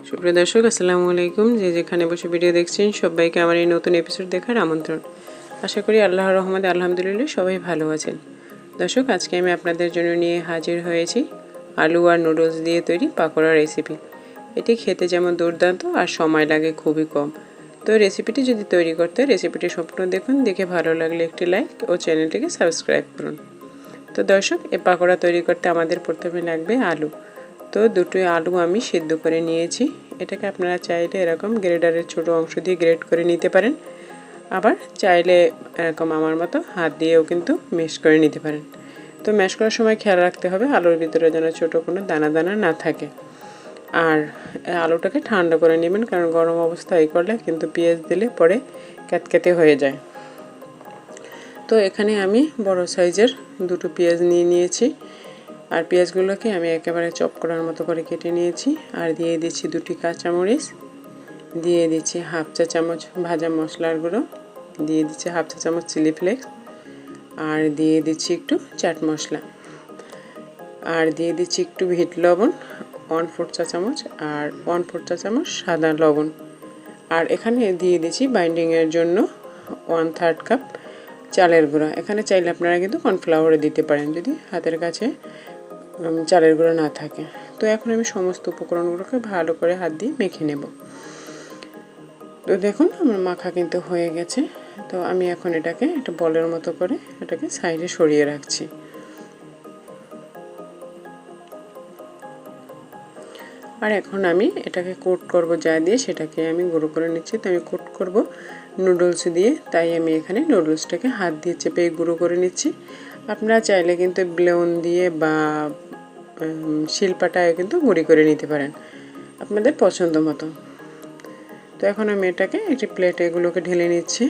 সুপ্রিয় দর্শক, আসসালামু আলাইকুম। যে যেখানে বসে ভিডিও দেখছেন সবাইকে আমার এই নতুন এপিসোড দেখার আমন্ত্রণ। আশা করি আল্লাহর রহমতে আলহামদুলিল্লাহ সবাই ভালো আছেন। দর্শক, আজকে আমি আপনাদের জন্য নিয়ে হাজির হয়েছি আলু আর নুডলস দিয়ে তৈরি পাকোড়া রেসিপি। এটি খেতে যেমন দুর্দান্ত আর সময় লাগে খুবই কম। তো রেসিপিটি যদি তৈরি করতে রেসিপিটি সম্পূর্ণ দেখুন, দেখে ভালো লাগলে একটি লাইক ও চ্যানেলটিকে সাবস্ক্রাইব করুন। তো দর্শক, এই পাকোড়া তৈরি করতে আমাদের প্রথমে লাগবে আলু। তো দুটো আলু আমি সিদ্ধ করে নিয়েছি। এটাকে আপনারা চাইলে এরকম গ্রেডারের ছোট অংশ দিয়ে গ্রেড করে নিতে পারেন, আবার চাইলে এরকম আমার মতো হাত দিয়েও কিন্তু ম্যাশ করে নিতে পারেন। তো ম্যাশ করার সময় খেয়াল রাখতে হবে আলুর ভিতরে যেন ছোটো কোনো দানা দানা না থাকে। আর আলুটাকে ঠান্ডা করে নেবেন, কারণ গরম অবস্থায় করলে কিন্তু পেঁয়াজ দিলে পরে ক্যাতক্যাতে হয়ে যায়। তো এখানে আমি বড় সাইজের দুটো পেঁয়াজ নিয়ে নিয়েছি, আর পেঁয়াজগুলোকে আমি একেবারে চপ করার মতো করে কেটে নিয়েছি। আর দিয়ে দিচ্ছি দুটি কাঁচামরিচ, দিয়ে দিচ্ছি হাফ চা চামচ ভাজা মশলার গুঁড়ো, দিয়ে দিচ্ছি হাফ চা চামচ চিলি ফ্লেক্স, আর দিয়ে দিচ্ছি একটু চাট মশলা, আর দিয়ে দিচ্ছি একটু ভিট লবণ 1/4 চা চামচ, আর 1/4 চা চামচ সাদা লবণ। আর এখানে দিয়ে দিচ্ছি বাইন্ডিংয়ের জন্য 1/3 কাপ চালের গুঁড়া। এখানে চাইলে আপনারা কিন্তু কর্নফ্লাওয়ারে দিতে পারেন যদি হাতের কাছে চালের গুঁড়ো না থাকে। তো এখন আমি সমস্ত উপকরণগুলোকে ভালো করে হাত দিয়ে মেখে নেব। তো দেখুন আমার মাখা কিন্তু হয়ে গেছে। তো আমি এখন এটাকে একটা বলের মতো করে এটাকে সাইডে সরিয়ে রাখছি। আর এখন আমি এটাকে কোট করব যা দিয়ে, সেটাকে আমি গুঁড়ো করে নিচ্ছি। তো আমি কোট করব নুডলস দিয়ে, তাই আমি এখানে নুডলসটাকে হাত দিয়ে চেপে গুঁড়ো করে নিচ্ছি। আপনারা চাইলে কিন্তু ব্লেন্ড দিয়ে বা শিলপাটায় কিন্তু গুঁড়ি করে নিতে পারেন আপনাদের পছন্দ মতো। তো এখন আমি এটাকে একটি প্লেটে এগুলোকে ঢেলে নিচ্ছি।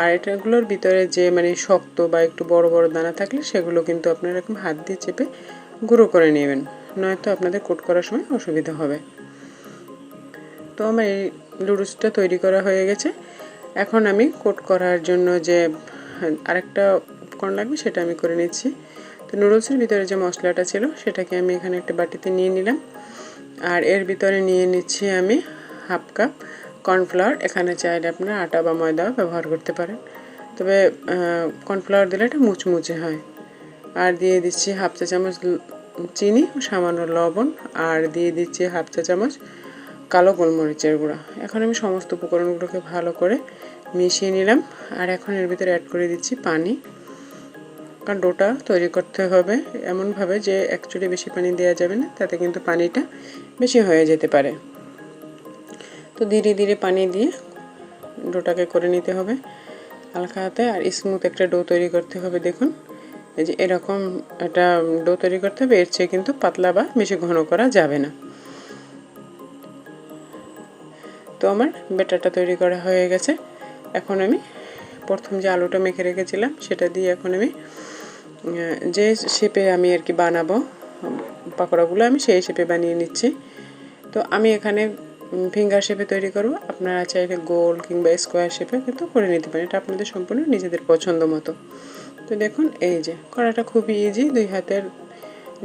আর এটাগুলোর ভিতরে যে শক্ত বা একটু বড় বড় দানা থাকলে সেগুলো কিন্তু আপনারা এরকম হাত দিয়ে চেপে গুঁড়ো করে নেবেন, নয়তো আপনাদের কোট করার সময় অসুবিধা হবে। তো আমার এই নুডলসটা তৈরি করা হয়ে গেছে। এখন আমি কোট করার জন্য যে আরেকটা উপকরণ লাগবে সেটা আমি করে নিচ্ছি। তো নুডলসের ভিতরে যে মশলাটা ছিল সেটাকে আমি এখানে একটা বাটিতে নিয়ে নিলাম। আর এর ভিতরে নিয়ে নিচ্ছি আমি হাফ কাপ কর্নফ্লাওয়ার। এখানে চাইলে আপনারা আটা বা ময়দাও ব্যবহার করতে পারেন, তবে কর্নফ্লাওয়ার দিলে এটা মুচমুচে হয়। আর দিয়ে দিচ্ছি হাফ চা চামচ চিনি, সামান্য লবণ, আর দিয়ে দিচ্ছি হাফ চা চামচ কালো গোলমরিচের গুঁড়া। এখন আমি সমস্ত উপকরণগুলোকে ভালো করে মিশিয়ে নিলাম। আর এখন এর ভিতরে অ্যাড করে দিচ্ছি পানি, কারণ ডোটা তৈরি করতে হবে এমনভাবে যে অ্যাকচুয়ালি বেশি পানি দেওয়া যাবে না, তাতে কিন্তু পানিটা বেশি হয়ে যেতে পারে। তো ধীরে ধীরে পানি দিয়ে ডোটাকে করে নিতে হবে হালকা হাতে, আর স্মুথ একটা ডো তৈরি করতে হবে। দেখুন এই যে এরকম একটা ডো তৈরি করতে হবে, এর চেয়ে কিন্তু পাতলা বা বেশি ঘন করা যাবে না। তো আমার ব্যাটারটা তৈরি করা হয়ে গেছে। এখন আমি প্রথম যে আলুটা মেখে রেখেছিলাম সেটা দিয়ে এখন আমি যে শেপে আমি আর কি বানাবো পাকোড়াগুলো, আমি সেই শেপে বানিয়ে নিচ্ছি। তো আমি এখানে ফিঙ্গার শেপে তৈরি করব, আপনারা চাইলে গোল কিংবা স্কোয়ার শেপে কিন্তু করে নিতে পারেন, এটা আপনাদের সম্পূর্ণ নিজেদের পছন্দ মতো। তো দেখুন এই যে করাটা খুবই ইজি, দুই হাতের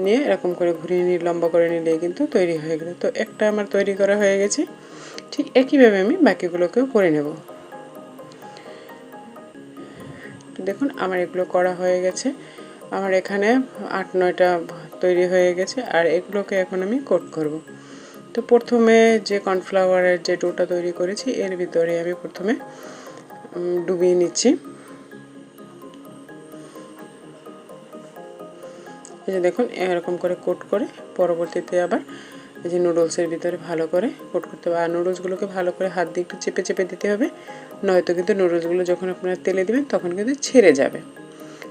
নিয়ে এরকম করে ঘুরিয়ে নিয়ে লম্বা করে নিলে কিন্তু তৈরি হয়ে গেল। তো একটা আমার তৈরি করা হয়ে গেছে, ঠিক একইভাবে আমি বাকিগুলোকেও করে নেব। তো দেখুন আমার এগুলো করা হয়ে গেছে, আমার এখানে 8-9টা তৈরি হয়ে গেছে। আর এগুলোকে এখন আমি কোট করব। তো প্রথমে যে কর্নফ্লাওয়ারের যে ডোটা তৈরি করেছি এর ভিতরে আমি প্রথমে ডুবিয়ে নিচ্ছি। এই যে দেখুন এরকম করে কোট করে পরবর্তীতে আবার এই যে নুডলসের ভিতরে ভালো করে কোট করতে হবে। আর নুডলসগুলোকে ভালো করে হাত দিয়ে একটু চেপে চেপে দিতে হবে, নয়তো কিন্তু নুডলসগুলো যখন আপনারা তেলে দিবেন তখন কিন্তু ছেড়ে যাবে।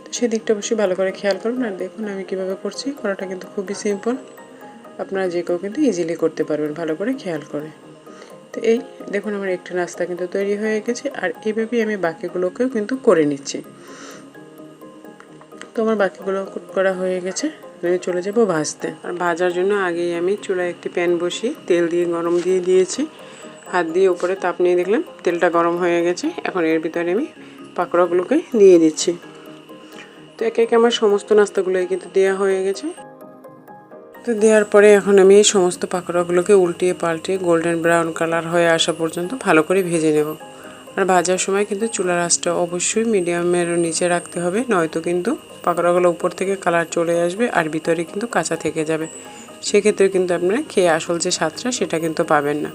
তো সেদিকটা অবশ্যই ভালো করে খেয়াল করুন। আর দেখুন আমি কীভাবে করছি, করাটা কিন্তু খুবই সিম্পল, আপনারা যে কেউ কিন্তু ইজিলি করতে পারবেন ভালো করে খেয়াল করে। তো এই দেখুন আমার একটা নাস্তা কিন্তু তৈরি হয়ে গেছে। আর এইভাবেই আমি বাকিগুলোকেও কিন্তু করে নিচ্ছি। তো আমার বাকিগুলো কুট করা হয়ে গেছে, আমি চলে যাব ভাজতে। আর ভাজার জন্য আগেই আমি চুলায় একটি প্যান বসিয়ে তেল দিয়ে গরম দিয়ে দিয়েছি। হাত দিয়ে উপরে তাপ নিয়ে দেখলাম তেলটা গরম হয়ে গেছে। এখন এর ভিতরে আমি পাকোড়াগুলোকে দিয়ে দিচ্ছি। তো একে একে আমার সমস্ত নাস্তাগুলোই কিন্তু দেওয়া হয়ে গেছে। তো দেওয়ার পরে এখন আমি এই সমস্ত পাকোড়াগুলোকে উল্টিয়ে পাল্টিয়ে গোল্ডেন ব্রাউন কালার হয়ে আসা পর্যন্ত ভালো করে ভেজে নেব। আর ভাজার সময় কিন্তু চুলার আঁচটা অবশ্যই মিডিয়ামের নিচে রাখতে হবে, নয়তো কিন্তু পাকোড়াগুলো উপর থেকে কালার চলে আসবে আর ভিতরে কিন্তু কাঁচা থেকে যাবে। সেক্ষেত্রে কিন্তু আপনারা খেয়ে আসল যে স্বাদটা সেটা কিন্তু পাবেন না।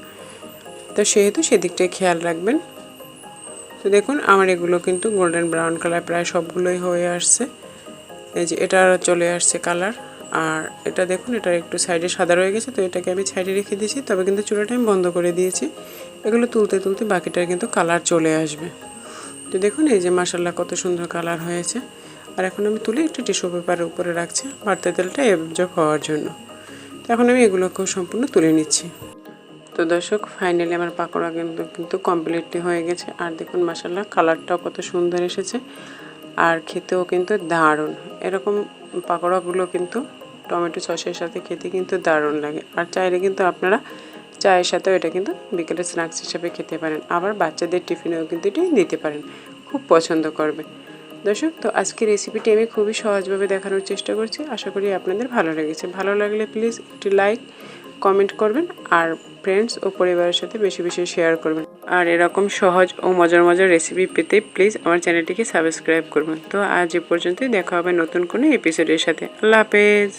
তো সেহেতু সেদিকটাই খেয়াল রাখবেন। তো দেখুন আমার এগুলো কিন্তু গোল্ডেন ব্রাউন কালার প্রায় সবগুলোই হয়ে আসছে। এই যে এটা চলে আসছে কালার, আর এটা দেখুন এটা একটু সাইডে সাদা রয়ে গেছে, তো এটাকে আমি সাইডে রেখে দিয়েছি। তবে কিন্তু চুলাটা আমি বন্ধ করে দিয়েছি। এগুলো তুলতে তুলতে বাকিটার কিন্তু কালার চলে আসবে। তো দেখুন এই যে মাশাআল্লাহ কত সুন্দর কালার হয়েছে। আর এখন আমি তুলে একটু টিস্যু পেপারের উপরে রাখছি ভর্তা তেলটা অ্যাবজর্ব হওয়ার জন্য। তো এখন আমি এগুলোকেও সম্পূর্ণ তুলে নিচ্ছি। তো দর্শক ফাইনালি আমার পাকোড়া কিন্তু কমপ্লিটলি হয়ে গেছে। আর দেখুন মাশাআল্লাহ কালারটাও কত সুন্দর এসেছে, আর খেতেও কিন্তু দারুণ। এরকম পাকোড়াগুলো কিন্তু টমেটো সসের সাথে খেতে কিন্তু দারুণ লাগে। আর চাইলে কিন্তু আপনারা চায়ের সাথেও এটা কিন্তু বিকেলে স্ন্যাক্স হিসেবে খেতে পারেন। আবার বাচ্চাদের টিফিনেও কিন্তু এটি দিতে পারেন, খুব পছন্দ করবে। দর্শক, তো আজকের রেসিপিটি আমি খুবই সহজভাবে দেখানোর চেষ্টা করছি। আশা করি আপনাদের ভালো লেগেছে। ভালো লাগলে প্লিজ একটি লাইক কমেন্ট করবেন, আর ফ্রেন্ডস ও পরিবারের সাথে বেশি বেশি শেয়ার করবেন। আর এরকম সহজ ও মজার মজার রেসিপি পেতে প্লিজ আমার চ্যানেলটিকে সাবস্ক্রাইব করবেন। তো আজ এ পর্যন্তই, দেখা হবে নতুন কোনো এপিসোডের সাথে। আল্লাহ হাফেজ।